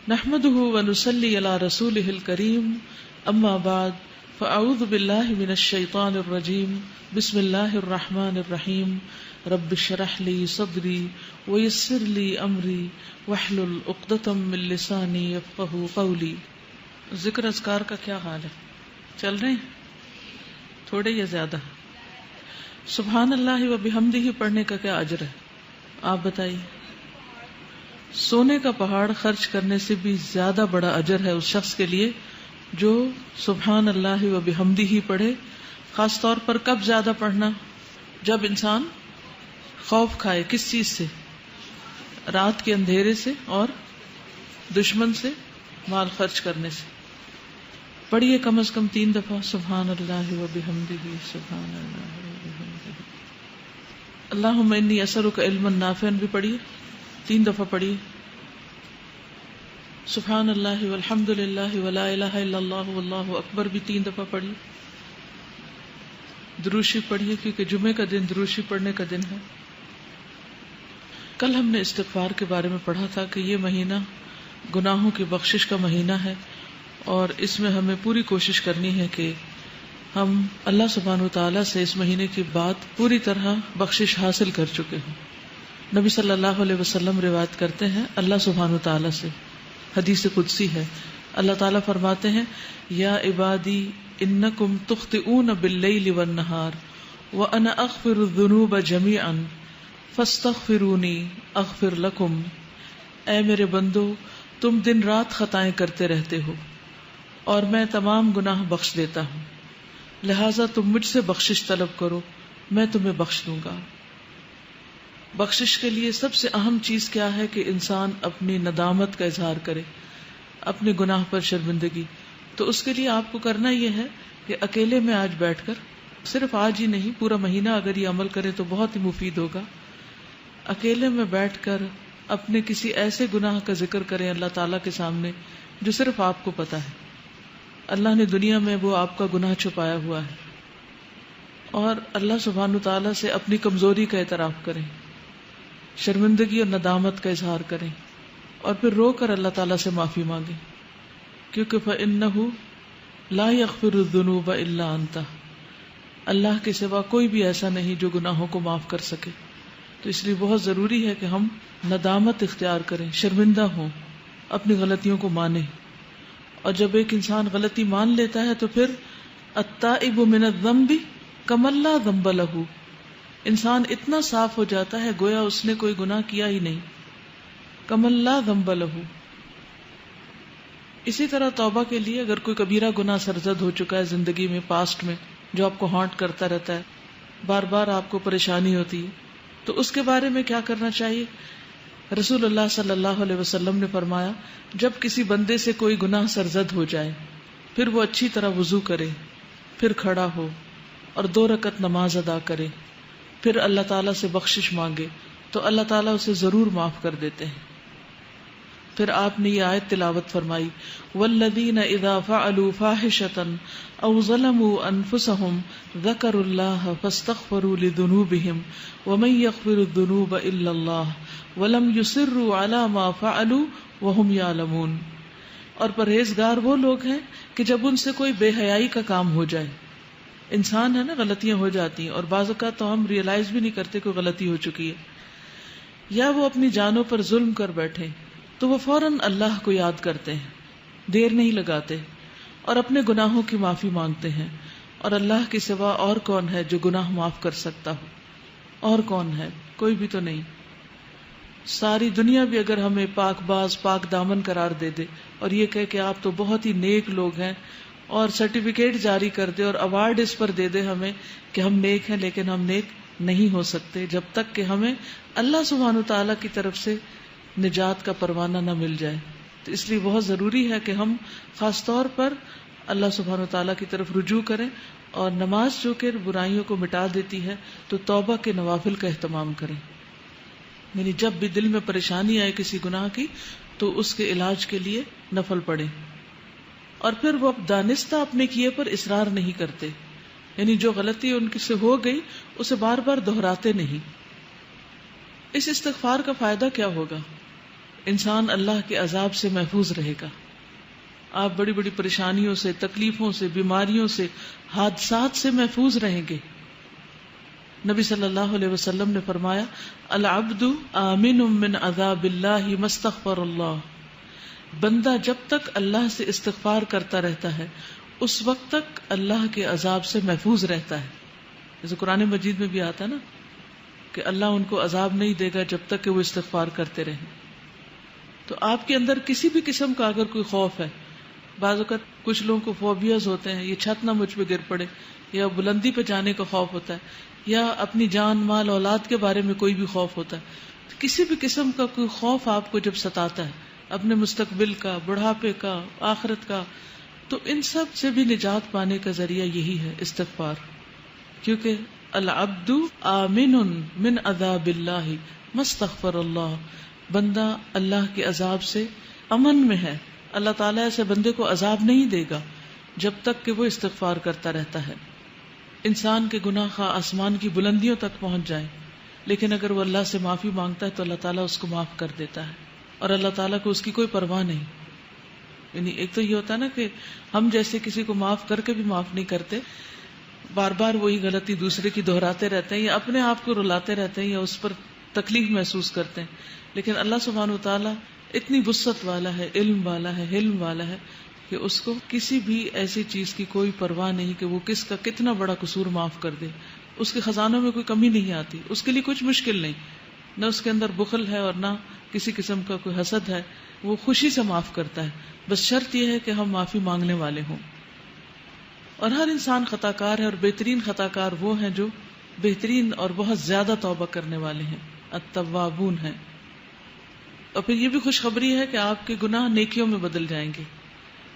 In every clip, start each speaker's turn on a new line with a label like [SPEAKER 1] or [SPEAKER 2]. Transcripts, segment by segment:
[SPEAKER 1] نحمده ونصلي على رسوله الكريم اما بعد فاعوذ بالله من الشيطان الرجيم بسم الله الرحمن الرحيم رب اشرح لي صدري ويسر لي امري واحلل عقدة من لساني يفقهوا قولي. ذکر اذکار کا کیا حال ہے؟ چل رہے ہیں تھوڑے یا زیادہ؟ سبحان اللہ و بحمدہ پڑھنے کا کیا اجر ہے آپ بتائیے؟ سونے کا پہاڑ خرچ کرنے سے بھی زیادہ بڑا اجر ہے اس شخص کے لیے جو سبحان اللہ و بحمدہ ہی پڑھے. خاص طور پر کب زیادہ پڑھنا؟ جب انسان خوف کھائے. کس چیز سے؟ رات کے اندھیرے سے اور دشمن سے مال خرچ کرنے سے. پڑھیے کم از کم 3 دفعہ سبحان اللہ و بحمدہ سبحان اللہ و بحمدہ. اللہم انی اسألک علما نافعا بھی پڑھیے 3 دفعہ پڑھیے. سبحان اللہ والحمد للہ ولا الہ الا اللہ واللہ اکبر بھی 3 دفعہ پڑھیے. دروشی پڑھیے کیونکہ جمعے کا دن دروشی پڑھنے کا دن ہے. کل ہم نے استغفار کے بارے میں پڑھا تھا کہ یہ مہینہ گناہوں کی بخشش کا مہینہ ہے اور اس میں ہمیں پوری کوشش کرنی ہے کہ ہم اللہ سبحانہ وتعالی سے اس مہینے کی بات پوری طرح بخشش حاصل کر چکے ہوں. نبی صلی اللہ علیہ وسلم روایت کرتے ہیں اللہ سبحانہ وتعالی سے، حدیث قدسی ہے. اللہ تعالیٰ فرماتے ہیں یا عبادی انکم تخطئون باللیل والنہار وانا اغفر الذنوب جمیعا فاستغفرونی اغفر لکم. اے میرے بندو تم دن رات خطائیں کرتے رہتے ہو اور میں تمام گناہ بخش دیتا ہوں، لہٰذا تم مجھ سے بخشش طلب کرو میں تمہیں بخش دوں گا. بخشش کے لیے سب سے اہم چیز کیا ہے کہ انسان اپنی ندامت کا اظہار کرے، اپنے گناہ پر شرمندگی. تو اس کے لیے آپ کو کرنا یہ ہے کہ اکیلے میں آج بیٹھ کر، صرف آج ہی نہیں پورا مہینہ اگر یہ عمل کرے تو بہت ہی مفید ہوگا. اکیلے میں بیٹھ کر اپنے کسی ایسے گناہ کا ذکر کریں اللہ تعالیٰ کے سامنے جو صرف آپ کو پتا ہے. اللہ نے دنیا میں وہ آپ کا گناہ چھپایا ہوا ہے. اور اللہ سبحانہ تعالیٰ سے اپنی کمزوری کا اعتراف کریں، شرمندگی اور ندامت کا اظہار کریں اور پھر رو کر اللہ تعالیٰ سے معافی مانگیں، کیونکہ فَإِنَّهُ لَا يَغْفِرُ الذُّنُوبَ إِلَّا أَنْتَ. اللہ کے سوا کوئی بھی ایسا نہیں جو گناہوں کو معاف کر سکے. تو اس لیے بہت ضروری ہے کہ ہم ندامت اختیار کریں، شرمندہ ہوں، اپنی غلطیوں کو مانیں. اور جب ایک انسان غلطی مان لیتا ہے تو پھر التائب من الذنب کمن لا ذنب لہ. انسان اتنا صاف ہو جاتا ہے گویا اس نے کوئی گناہ کیا ہی نہیں. کمن لا ذنب لہ. اسی طرح توبہ کے لیے اگر کوئی کبیرہ گناہ سرزد ہو چکا ہے زندگی میں، پاسٹ میں، جو آپ کو ہانٹ کرتا رہتا ہے، بار بار آپ کو پریشانی ہوتی ہے، تو اس کے بارے میں کیا کرنا چاہیے؟ رسول اللہ صلی اللہ علیہ وسلم نے فرمایا جب کسی بندے سے کوئی گناہ سرزد ہو جائے پھر وہ اچھی طرح وضو کرے، پھر کھڑا ہو اور 2 رکعت نماز ادا کرے، پھر اللہ تعالیٰ سے بخشش مانگے تو اللہ تعالیٰ اسے ضرور معاف کر دیتے ہیں. پھر آپ نے یہ آیت تلاوت فرمائی والذین اذا فعلوا فاحشة او ظلموا انفسهم ذکروا اللہ فاستغفروا لذنوبهم ومن یغفر الذنوب الا اللہ ولم یصروا علی ما فعلوا وهم یعلمون. اور پرہیزگار وہ لوگ ہیں کہ جب ان سے کوئی بے حیائی کا کام ہو جائے، انسان ہے نا، غلطیاں ہو جاتی ہیں اور بعض اوقات تو ہم ریئلائز بھی نہیں کرتے کوئی غلطی ہو چکی ہے، یا وہ اپنی جانوں پر ظلم کر بیٹھے تو وہ فوراً اللہ کو یاد کرتے ہیں، دیر نہیں لگاتے اور اپنے گناہوں کی معافی مانگتے ہیں. اور اللہ کے سوا اور کون ہے جو گناہ معاف کر سکتا ہو؟ اور کون ہے؟ کوئی بھی تو نہیں. ساری دنیا بھی اگر ہمیں پاک باز پاک دامن قرار دے دے اور یہ کہے کہ آپ تو بہت ہی نیک لوگ ہیں اور سرٹیفکیٹ جاری کر دے اور ایوارڈ اس پر دے دے ہمیں کہ ہم نیک ہیں، لیکن ہم نیک نہیں ہو سکتے جب تک کہ ہمیں اللہ سبحانہ تعالیٰ کی طرف سے نجات کا پروانہ نہ مل جائے. تو اس لیے بہت ضروری ہے کہ ہم خاص طور پر اللہ سبحانہ تعالیٰ کی طرف رجوع کریں اور نماز جو کہ برائیوں کو مٹا دیتی ہے تو توبہ کے نوافل کا اہتمام کریں. یعنی جب بھی دل میں پریشانی آئے کسی گناہ کی تو اس کے علاج کے لیے نفل پڑھیں اور پھر وہ دانستہ اپنے کیے پر اصرار نہیں کرتے. یعنی جو غلطی ان سے ہو گئی اسے بار بار دہراتے نہیں. اس استغفار کا فائدہ کیا ہوگا؟ انسان اللہ کے عذاب سے محفوظ رہے گا. آپ بڑی بڑی پریشانیوں سے، تکلیفوں سے، بیماریوں سے، حادثات سے محفوظ رہیں گے. نبی صلی اللہ علیہ وسلم نے فرمایا العبد آمن من عذاب اللہ ما استغفر اللہ. بندہ جب تک اللہ سے استغفار کرتا رہتا ہے اس وقت تک اللہ کے عذاب سے محفوظ رہتا ہے. جیسے قرآن مجید میں بھی آتا ہے نا کہ اللہ ان کو عذاب نہیں دے گا جب تک کہ وہ استغفار کرتے رہیں. تو آپ کے اندر کسی بھی قسم کا اگر کوئی خوف ہے، بعض اوقات کچھ لوگوں کو فوبیاز ہوتے ہیں، یہ چھت نہ مجھ پہ گر پڑے، یا بلندی پہ جانے کا خوف ہوتا ہے، یا اپنی جان مال اولاد کے بارے میں کوئی بھی خوف ہوتا ہے، کسی بھی قسم کا کوئی خوف آپ کو جب ستاتا ہے اپنے مستقبل کا، بڑھاپے کا، آخرت کا، تو ان سب سے بھی نجات پانے کا ذریعہ یہی ہے استغفار. کیونکہ العبد آمن من عذاب اللہ ما استغفر اللہ. بندہ اللہ کے عذاب سے امن میں ہے. اللہ تعالیٰ ایسے بندے کو عذاب نہیں دے گا جب تک کہ وہ استغفار کرتا رہتا ہے. انسان کے گناہ خواہ آسمان کی بلندیوں تک پہنچ جائے، لیکن اگر وہ اللہ سے معافی مانگتا ہے تو اللہ تعالیٰ اس کو معاف کر دیتا ہے، اور اللہ تعالیٰ کو اس کی کوئی پرواہ نہیں. یعنی ایک تو یہ ہوتا ہے نا کہ ہم جیسے کسی کو معاف کر کے بھی معاف نہیں کرتے، بار بار وہی غلطی دوسرے کی دہراتے رہتے ہیں، یا اپنے آپ کو رلاتے رہتے ہیں، یا اس پر تکلیف محسوس کرتے ہیں. لیکن اللہ سبحانہ و تعالیٰ اتنی وسعت والا ہے، علم والا ہے، حلم والا ہے کہ اس کو کسی بھی ایسی چیز کی کوئی پرواہ نہیں کہ وہ کس کا کتنا بڑا قصور معاف کر دے. اس کے خزانوں میں کوئی کمی نہیں آتی، اس کے لیے کچھ مشکل نہیں، نہ اس کے اندر بخل ہے اور نہ کسی قسم کا کوئی حسد ہے. وہ خوشی سے معاف کرتا ہے. بس شرط یہ ہے کہ ہم معافی مانگنے والے ہوں. اور ہر انسان خطا کار ہے، اور بہترین خطا کار وہ ہیں جو بہترین اور بہت زیادہ توبہ کرنے والے ہیں، التوابون ہیں. اور پھر یہ بھی خوشخبری ہے کہ آپ کے گناہ نیکیوں میں بدل جائیں گے.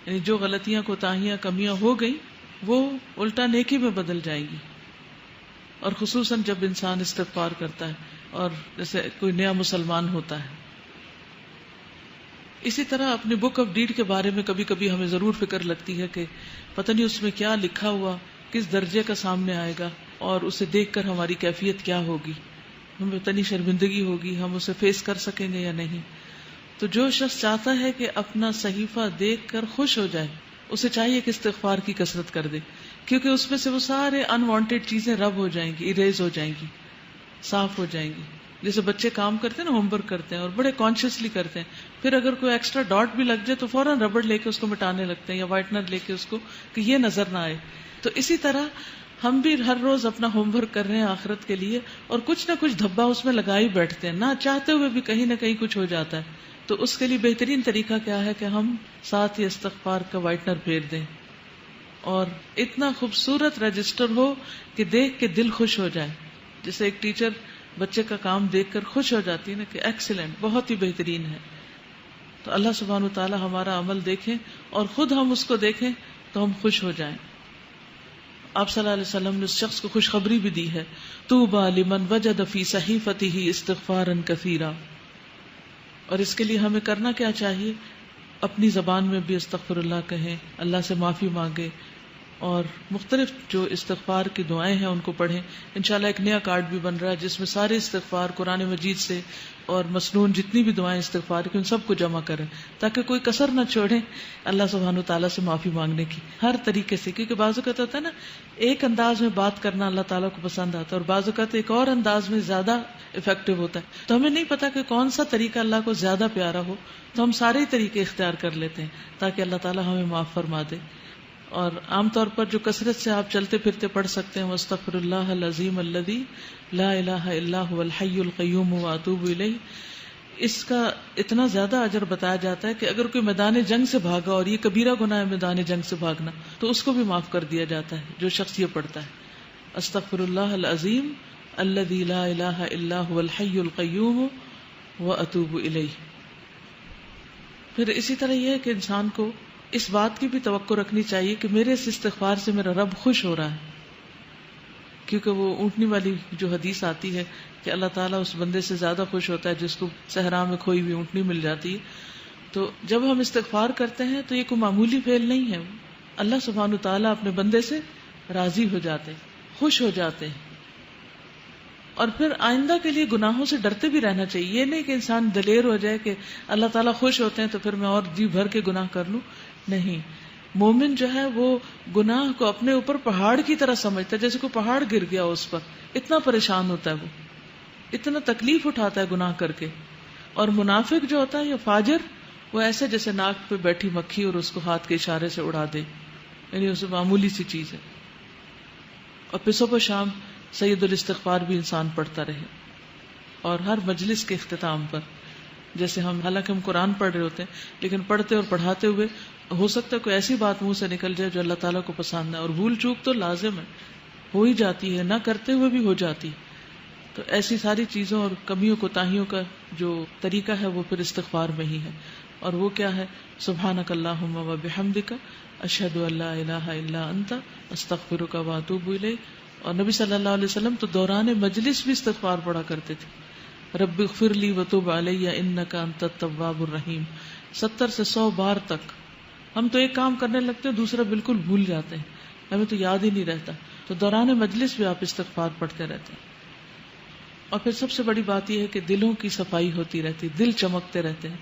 [SPEAKER 1] یعنی جو غلطیاں، کوتاہیاں، کمیاں ہو گئی وہ الٹا نیکی میں بدل جائیں گی. اور خصوصاً جب انسان استغفار کرتا ہے اور جیسے کوئی نیا مسلمان ہوتا ہے. اسی طرح اپنی بک آف ڈیڈ کے بارے میں کبھی کبھی ہمیں ضرور فکر لگتی ہے کہ پتہ نہیں اس میں کیا لکھا ہوا کس درجے کا سامنے آئے گا، اور اسے دیکھ کر ہماری کیفیت کیا ہوگی، ہمیں اتنی شرمندگی ہوگی، ہم اسے فیس کر سکیں گے یا نہیں. تو جو شخص چاہتا ہے کہ اپنا صحیفہ دیکھ کر خوش ہو جائے، اسے چاہیے کہ استغفار کی کثرت کر دے، کیونکہ اس میں سے وہ سارے انوانٹیڈ چیزیں رب ہو جائیں گی، اریز ہو جائیں گی، صاف ہو جائیں گی. جیسے بچے کام کرتے ہیں نا، ہوم ورک کرتے ہیں اور بڑے کانشیسلی کرتے ہیں، پھر اگر کوئی ایکسٹرا ڈاٹ بھی لگ جائے تو فوراً ربڑ لے کے اس کو مٹانے لگتے ہیں، یا وائٹنر لے کے اس کو، کہ یہ نظر نہ آئے. تو اسی طرح ہم بھی ہر روز اپنا ہوم ورک کر رہے ہیں آخرت کے لیے، اور کچھ نہ کچھ دھبا اس میں لگا ہی بیٹھتے ہیں، نہ چاہتے ہوئے بھی کہیں نہ کہیں کچھ ہو جاتا ہے. تو اس کے لیے بہترین طریقہ کیا ہے کہ ہم ساتھ ہی استغفار کا وائٹنر پھیر دیں، اور اتنا خوبصورت رجسٹر ہو کہ دیکھ کے دل خوش ہو جائے. جیسے ایک ٹیچر بچے کا کام دیکھ کر خوش ہو جاتی ہے نا کہ ایکسیلنٹ، بہت ہی بہترین ہے. تو اللہ سبحانہ وتعالی ہمارا عمل دیکھیں اور خود ہم اس کو دیکھیں تو ہم خوش ہو جائیں. آپ صلی اللہ علیہ وسلم نے اس شخص کو خوشخبری بھی دی ہے، طوبی لمن وجد فی صحیفته استغفارا کثیرا. اور اس کے لیے ہمیں کرنا کیا چاہیے؟ اپنی زبان میں بھی استغفر اللہ کہیں، اللہ سے معافی مانگے، اور مختلف جو استغفار کی دعائیں ہیں ان کو پڑھیں. انشاءاللہ ایک نیا کارڈ بھی بن رہا ہے جس میں سارے استغفار قرآن مجید سے اور مسنون جتنی بھی دعائیں استغفار کی ان سب کو جمع کریں، تاکہ کوئی کسر نہ چھوڑیں اللہ سبحانہ وتعالیٰ سے معافی مانگنے کی ہر طریقے سے. کیونکہ بعض اوقات ہوتا ہے نا، ایک انداز میں بات کرنا اللہ تعالیٰ کو پسند آتا ہے، اور بعض اوقات ایک اور انداز میں زیادہ افیکٹو ہوتا ہے. تو ہمیں نہیں پتا کہ کون سا طریقہ اللہ کو زیادہ پیارا ہو، تو ہم سارے طریقے اختیار کر لیتے ہیں تاکہ اللہ تعالیٰ ہمیں معاف فرما دے. اور عام طور پر جو کثرت سے آپ چلتے پھرتے پڑھ سکتے ہیں، واستغفر اللہ العظیم الذی لا الہ الا هو الحی القیوم واتوب الیہ، اس کا اتنا زیادہ اجر بتایا جاتا ہے کہ اگر کوئی میدان جنگ سے بھاگا، اور یہ کبیرہ گناہ ہے میدان جنگ سے بھاگنا، تو اس کو بھی معاف کر دیا جاتا ہے جو شخص یہ پڑھتا ہے استغفر اللہ العظیم الذی لا الہ الا هو الحی القیوم واتوب الیہ. پھر اسی طرح یہ ہے کہ انسان کو اس بات کی بھی توقع رکھنی چاہیے کہ میرے اس استغفار سے میرا رب خوش ہو رہا ہے. کیونکہ وہ اونٹنی والی جو حدیث آتی ہے کہ اللہ تعالیٰ اس بندے سے زیادہ خوش ہوتا ہے جس کو صحرا میں کھوئی ہوئی اونٹنی مل جاتی ہے. تو جب ہم استغفار کرتے ہیں تو یہ کوئی معمولی فعل نہیں ہے. اللہ سبحانہ تعالیٰ اپنے بندے سے راضی ہو جاتے ہیں، خوش ہو جاتے ہیں. اور پھر آئندہ کے لیے گناہوں سے ڈرتے بھی رہنا چاہیے. یہ نہیں کہ انسان دلیر ہو جائے کہ اللہ تعالیٰ خوش ہوتے ہیں تو پھر میں اور جی بھر کے گناہ کر لوں. نہیں، مومن جو ہے وہ گناہ کو اپنے اوپر پہاڑ کی طرح سمجھتا ہے، جیسے کوئی پہاڑ گر گیا اس پر، اتنا پریشان ہوتا ہے، وہ اتنا تکلیف اٹھاتا ہے گناہ کر کے. اور منافق جو ہوتا ہے یا فاجر، وہ ایسے جیسے ناک پہ بیٹھی مکھی اور اس کو ہاتھ کے اشارے سے اڑا دے، یعنی اسے معمولی سی چیز ہے. اور پھر صبح شام سید الاستغفار بھی انسان پڑھتا رہے، اور ہر مجلس کے اختتام پر، جیسے حالانکہ ہم قرآن پڑھ رہے ہوتے ہیں لیکن پڑھتے اور پڑھاتے ہوئے ہو سکتا ہے کوئی ایسی بات منہ سے نکل جائے جو اللہ تعالیٰ کو پسند ہے، اور بھول چوک تو لازم ہے، ہو ہی جاتی ہے، نہ کرتے ہوئے بھی ہو جاتی. تو ایسی ساری چیزوں اور کمیوں کوتاہیوں کا جو طریقہ ہے وہ پھر استغفار میں ہی ہے. اور وہ کیا ہے؟ سبحانک اللہم و بحمدک اشہد ان لا الہ الا انت استغفرک و اتوب الیک. اور نبی صلی اللہ علیہ وسلم تو دوران مجلس بھی استغفار پڑھا کرتے تھے. رب اغفر لی وتوب علی انک انت التواب الرحیم، 70 سے 100 بار تک. ہم تو ایک کام کرنے لگتے ہیں دوسرا بالکل بھول جاتے ہیں، ہمیں تو یاد ہی نہیں رہتا. تو دوران مجلس بھی آپ استغفار پڑھتے رہتے ہیں. اور پھر سب سے بڑی بات یہ ہے کہ دلوں کی صفائی ہوتی رہتی، دل چمکتے رہتے ہیں.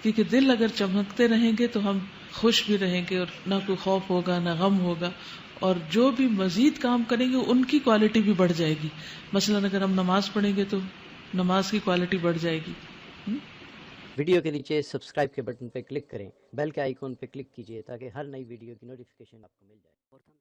[SPEAKER 1] کیونکہ دل اگر چمکتے رہیں گے تو ہم خوش بھی رہیں گے، اور نہ کوئی خوف ہوگا نہ غم ہوگا. اور جو بھی مزید کام کریں گے ان کی کوالٹی بھی بڑھ جائے گی. مثلا اگر ہم نماز پڑھیں گے تو نماز کی کوالٹی بڑھ جائے گی.
[SPEAKER 2] ویڈیو کے نیچے سبسکرائب کے بٹن پہ کلک کریں، بیل کے آئیکن پہ کلک کیجیے تاکہ ہر نئی ویڈیو کی نوٹیفیکیشن آپ کو مل جائے.